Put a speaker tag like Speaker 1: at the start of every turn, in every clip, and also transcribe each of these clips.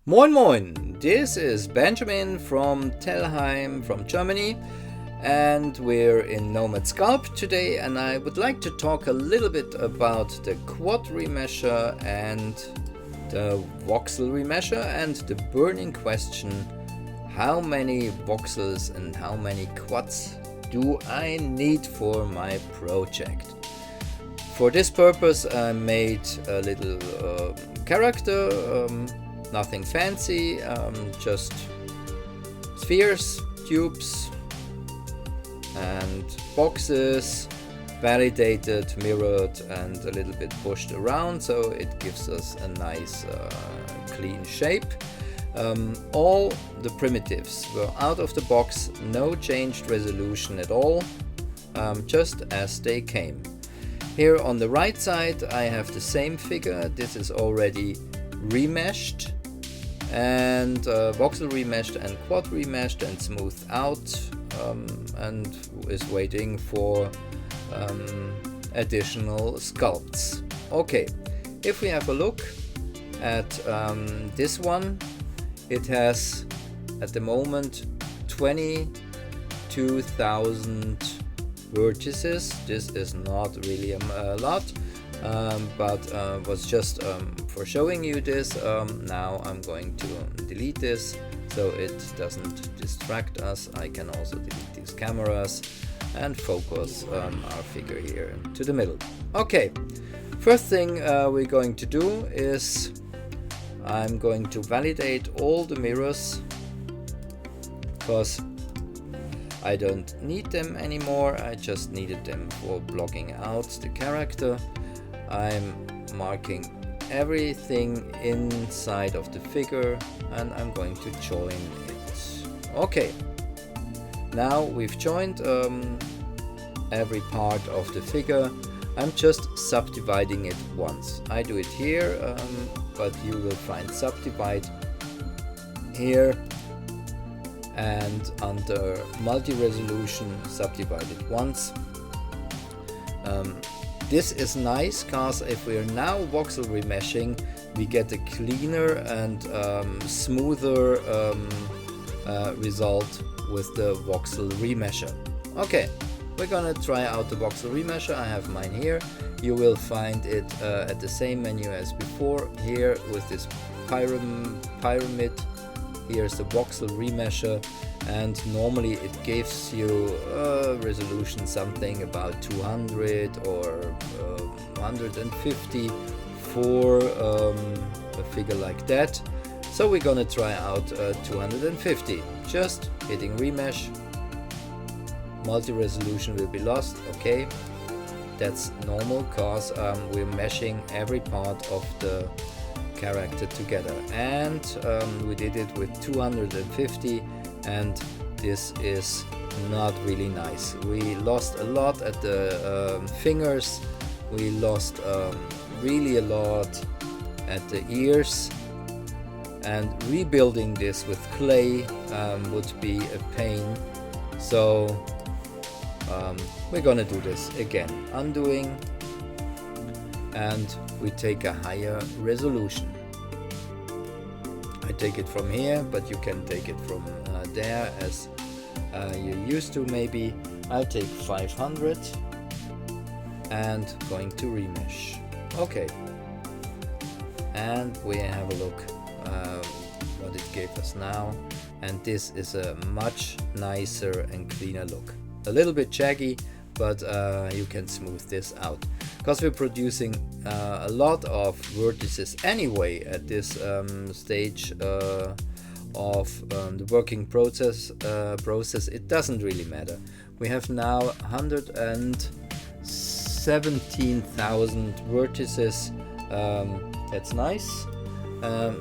Speaker 1: Moin Moin, this is Benjamin from Telheim from Germany, and we're in Nomad Sculpt today, and I would like to talk a little bit about the Quadremesher and the Voxelremesh and the burning question: how many voxels and how many quads do I need for my project? For this purpose I made a little character, nothing fancy, just spheres, tubes and boxes, validated, mirrored and a little bit pushed around, so it gives us a nice clean shape. All the primitives were out of the box, no changed resolution at all, just as they came. Here on the right side I have the same figure. This is already remeshed and voxel remeshed and quad remeshed and smoothed out, and is waiting for additional sculpts. Okay, if we have a look at this one, it has at the moment 22,000 vertices. This is not really a lot, but was just for showing you this. Now I'm going to delete this so it doesn't distract us. I can also delete these cameras and focus our figure here to the middle. Okay, first thing we're going to do is I'm going to validate all the mirrors because I don't need them anymore. I just needed them for blocking out the character. I'm marking everything inside of the figure and I'm going to join it. Okay, now we've joined every part of the figure. I'm just subdividing it once. I do it here, but you will find subdivide here, and under multi-resolution subdivided once. This is nice because if we are now voxel remeshing, we get a cleaner and smoother result with the voxel remesher. Okay, we're gonna try out the voxel remesher. I have mine here. You will find it at the same menu as before, here with this pyramid. Here's the voxel remesher, and normally it gives you a resolution something about 200 or 150 for a figure like that. So we're gonna try out 250. Just hitting remesh. Multi-resolution will be lost. Okay, that's normal because we're meshing every part of the character together, and we did it with 250, and this is not really nice. We lost a lot at the fingers, we lost really a lot at the ears, and rebuilding this with clay would be a pain. So we're gonna do this again, undoing, and we take a higher resolution. I take it from here, but you can take it from there as you're used to maybe. I'll take 500 and going to remesh. Okay, and we have a look what it gave us now, and this is a much nicer and cleaner look. A little bit shaggy, but you can smooth this out because we're producing a lot of vertices anyway at this stage of the working process. It doesn't really matter. We have now 117,000 vertices. That's nice.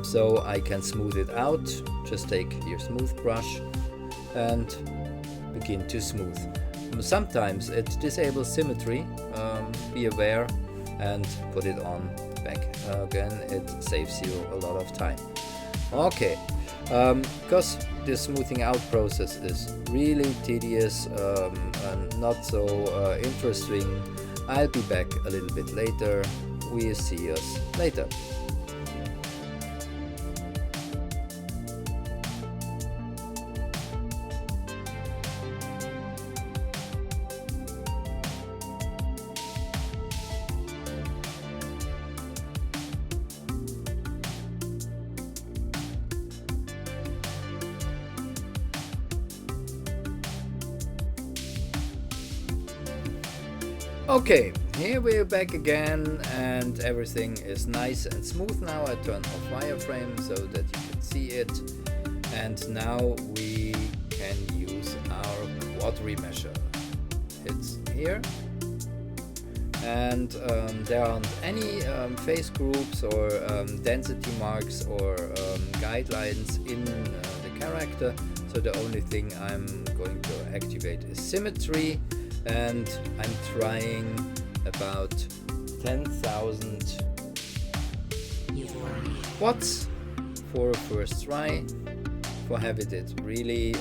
Speaker 1: So I can smooth it out. Just take your smooth brush and begin to smooth. Sometimes it disables symmetry, be aware and put it on back again. It saves you a lot of time. Okay, because this smoothing out process is really tedious and not so interesting, I'll be back a little bit later. We'll see us later. Okay, here we're back again, and everything is nice and smooth now. I turn off wireframe so that you can see it, and now we can use our Quadremesher. It's here, and there aren't any face groups or density marks or guidelines in the character, so the only thing I'm going to activate is symmetry, and I'm trying about 10,000 watts for a first try, for having it really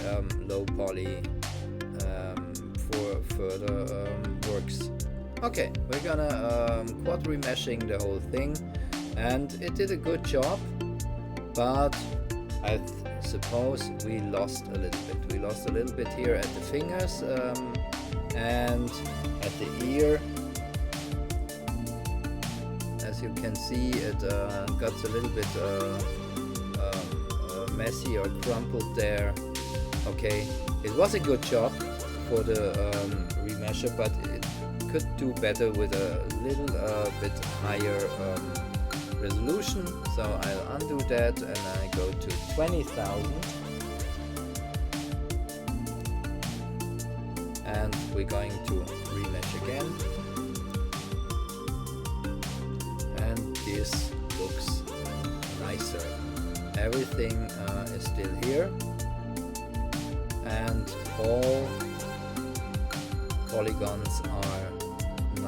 Speaker 1: low poly for further works. Okay, we're gonna quadremeshing the whole thing, and it did a good job, but I suppose we lost a little bit. We lost a little bit here at the fingers and at the ear. As you can see, it got a little bit messy or crumpled there. Okay, it was a good job for the remesher, but it could do better with a little bit higher resolution. So I'll undo that and I go to 20,000, and we're going to remesh again, and this looks nicer. Everything is still here, and all polygons are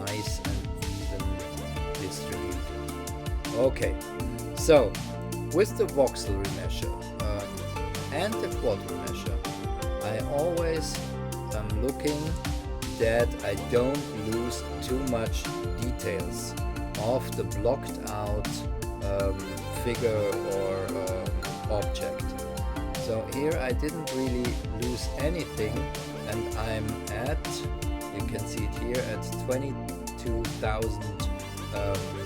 Speaker 1: nice and even distributed. Okay, so with the Voxelremesh and the Quadremesher, I always am looking that I don't lose too much details of the blocked out figure or object. So here I didn't really lose anything, and I'm at, you can see it here, at 22,000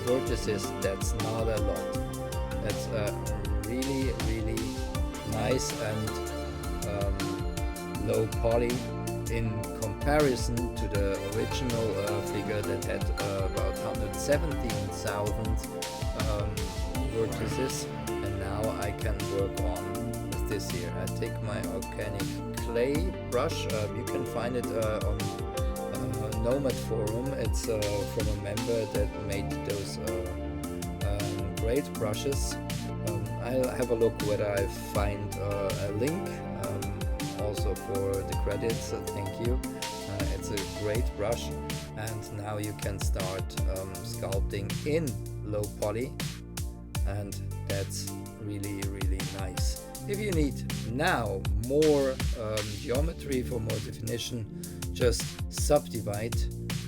Speaker 1: vertices. That's not a lot. That's really nice and low poly in comparison to the original figure that had about 117,000 vertices, and now I can work on with this here. I take my organic clay brush. You can find it on Nomad Forum. It's from a member that made those great brushes. I'll have a look whether I find a link also for the credits. Thank you. It's a great brush, and now you can start sculpting in low poly, and that's really nice. If you need now more geometry for more definition, just subdivide,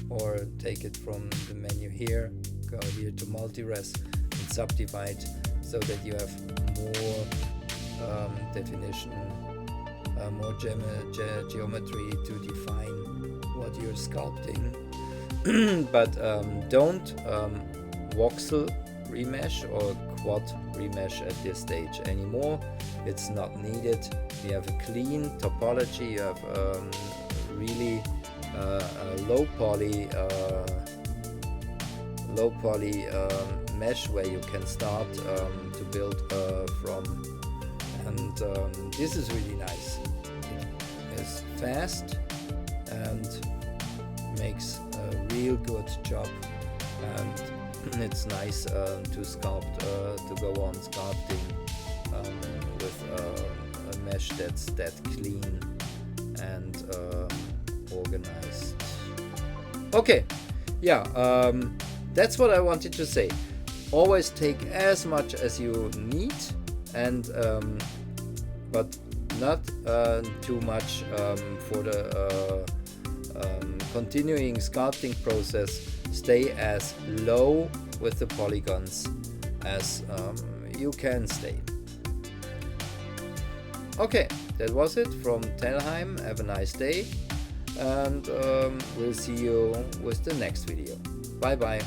Speaker 1: or take it from the menu here, go here to multi-res and subdivide, so that you have more definition, more geometry to define what you're sculpting. But don't voxel remesh or quad remesh at this stage anymore. It's not needed. You have a clean topology. You have really low poly mesh where you can start to build from, and this is really nice. It is fast and makes a real good job, and it's nice to sculpt, to go on sculpting with a mesh that's that clean and organized. Okay, yeah, that's what I wanted to say. Always take as much as you need, and but not too much for the continuing sculpting process. Stay as low with the polygons as you can stay. Okay, that was it from Telheim. Have a nice day, and we'll see you with the next video. Bye bye.